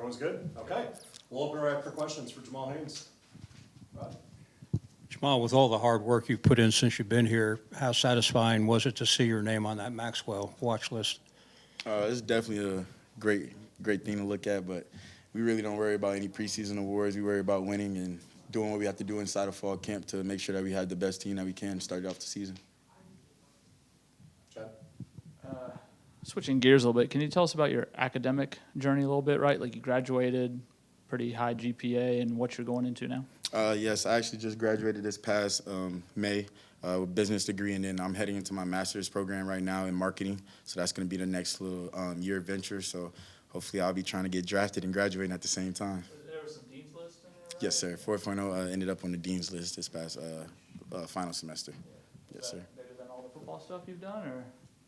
Everyone's good? Okay. We'll open it up for questions for Jamal Haynes. Rod? Jamal, with all the hard work you've put in since you've been here, how satisfying was it to see your name on that Maxwell watch list? It's definitely a great thing to look at, but we really don't worry about any preseason awards. We worry about winning and doing what we have to do inside of fall camp to make sure that we have the best team that we can to start off the season. Chad? Switching gears a little bit, can you tell us about your academic journey a little bit, right? Like you graduated, pretty high GPA, and what you're going into now? Yes, I actually just graduated this past May with a business degree, and then I'm heading into my master's program right now in marketing. So that's going to be the next little year venture. So hopefully I'll be trying to get drafted and graduating at the same time. There was some dean's list in there, right? Yes, sir. 4.0 ended up on the dean's list this past final semester. Yes, sir. Bigger than all the football stuff you've done, or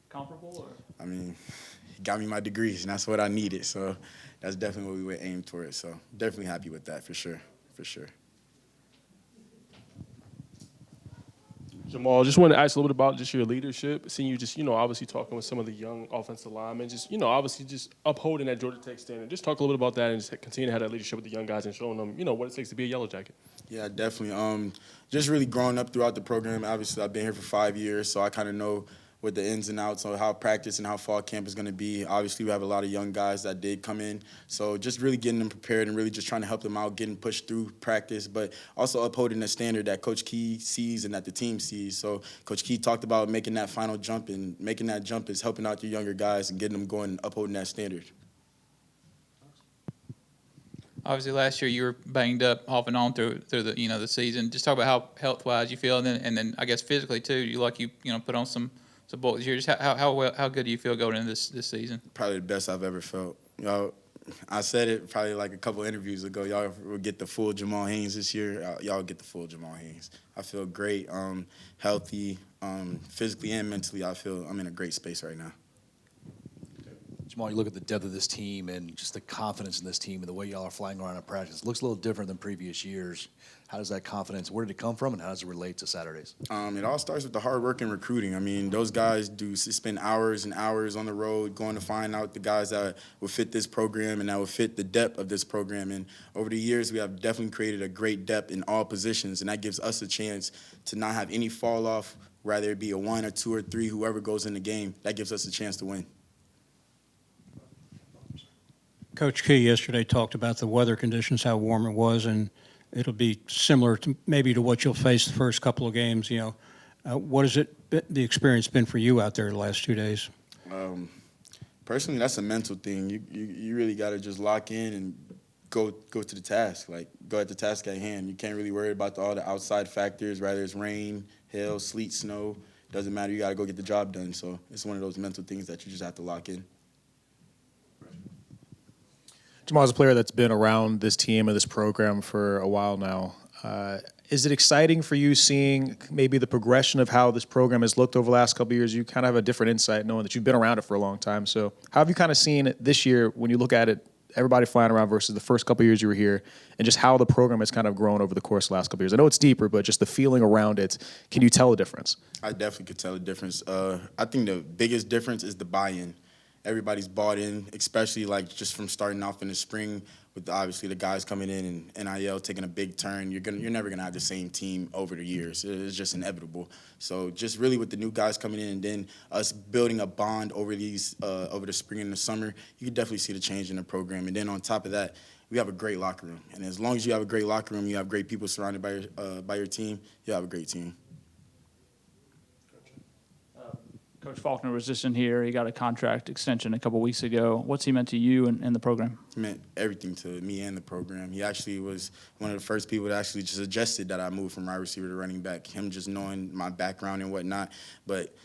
comparable, or? I mean, he got me my degrees, and that's what I needed. So that's definitely what we would aim towards. So definitely happy with that for sure, for sure. Jamal, just wanted to ask a little bit about just your leadership. Seeing you just, obviously talking with some of the young offensive linemen, just, obviously just upholding that Georgia Tech standard. Just talk a little bit about that and just continue to have that leadership with the young guys and showing them, what it takes to be a Yellow Jacket. Yeah, definitely. Just really growing up throughout the program. Obviously, I've been here for 5 years, so I kind of know what the ins and outs of how practice and how fall camp is going to be. Obviously, we have a lot of young guys that did come in, so just really getting them prepared and really just trying to help them out, getting pushed through practice, but also upholding the standard that Coach Key sees and that the team sees. So Coach Key talked about making that final jump, and making that jump is helping out your younger guys and getting them going and upholding that standard. Obviously, last year you were banged up off and on through the the season. Just talk about how health-wise you feel, and then I guess physically too. You put on some bulk this year. Just how good do you feel going into this season? Probably the best I've ever felt. I said it probably like a couple interviews ago. Y'all will get the full Jamal Haynes this year. Y'all get the full Jamal Haynes. I feel great, healthy, physically and mentally. I feel I'm in a great space right now. Jamal, you look at the depth of this team and just the confidence in this team and the way y'all are flying around in practice. It looks a little different than previous years. How does that confidence, where did it come from, and how does it relate to Saturdays? It all starts with the hard work and recruiting. I mean, those guys do spend hours and hours on the road going to find out the guys that will fit this program and that will fit the depth of this program. And over the years, we have definitely created a great depth in all positions, and that gives us a chance to not have any fall off, whether it be a 1 or 2 or 3, whoever goes in the game. That gives us a chance to win. Coach Key yesterday talked about the weather conditions, how warm it was, and it'll be similar to maybe to what you'll face the first couple of games. What has the experience been for you out there the last 2 days? Personally, that's a mental thing. You really got to just lock in and go to the task. Like, go at the task at hand. You can't really worry about all the outside factors, whether it's rain, hail, sleet, snow. Doesn't matter. You got to go get the job done. So it's one of those mental things that you just have to lock in. Jamal, as a player that's been around this team and this program for a while now, is it exciting for you seeing maybe the progression of how this program has looked over the last couple of years? You kind of have a different insight knowing that you've been around it for a long time. So how have you kind of seen it this year when you look at it, everybody flying around versus the first couple of years you were here, and just how the program has kind of grown over the course of the last couple of years? I know it's deeper, but just the feeling around it, can you tell the difference? I definitely could tell the difference. I think the biggest difference is the buy-in. Everybody's bought in, especially like just from starting off in the spring with obviously the guys coming in and NIL taking a big turn. You're never gonna have the same team over the years. It's just inevitable. So just really with the new guys coming in and then us building a bond over the spring and the summer, you can definitely see the change in the program. And then on top of that, we have a great locker room. And as long as you have a great locker room, you have great people surrounded by your team, you have a great team. Coach Faulkner was just in here. He got a contract extension a couple weeks ago. What's he meant to you and the program? He meant everything to me and the program. He actually was one of the first people that actually just suggested that I move from wide receiver to running back, him just knowing my background and whatnot. But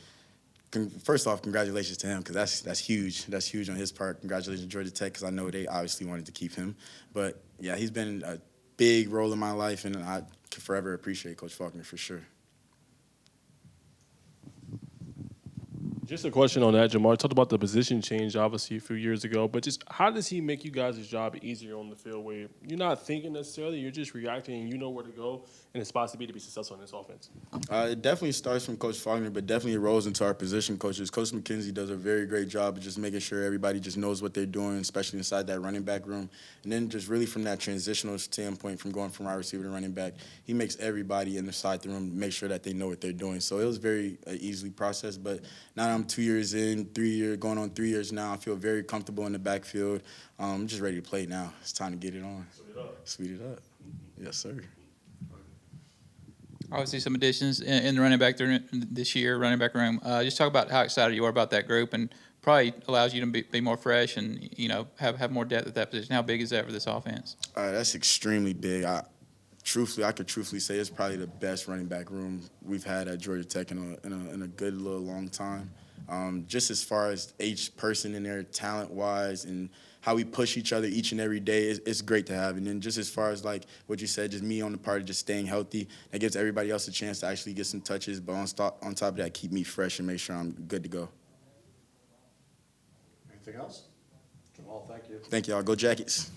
first off, congratulations to him, because that's huge. That's huge on his part. Congratulations to Georgia Tech, because I know they obviously wanted to keep him. But, yeah, he's been a big role in my life, and I can forever appreciate Coach Faulkner for sure. Just a question on that, Jamar. Talked about the position change, obviously, a few years ago, but just how does he make you guys' job easier on the field where you're not thinking necessarily, you're just reacting and you know where to go and the spots to be successful in this offense? It definitely starts from Coach Faulkner, but definitely rolls into our position coaches. Coach McKenzie does a very great job of just making sure everybody just knows what they're doing, especially inside that running back room. And then just really from that transitional standpoint, from going from wide receiver to running back, he makes everybody inside the room make sure that they know what they're doing. So it was very easily processed. But now that I'm 2 years in, going on 3 years now, I feel very comfortable in the backfield. I'm just ready to play now. It's time to get it on. Sweet it up. Yes, sir. Obviously, some additions in the running back this year, running back room. Just talk about how excited you are about that group, and probably allows you to be more fresh and have more depth at that position. How big is that for this offense? That's extremely big. I could truthfully say it's probably the best running back room we've had at Georgia Tech in a good little long time. Just as far as each person in there, talent-wise, and how we push each other each and every day, it's great to have. And then just as far as like what you said, just me on the part of just staying healthy, that gives everybody else a chance to actually get some touches. But on top of that, keep me fresh and make sure I'm good to go. Anything else? Jamal, thank you. Thank y'all. Go Jackets.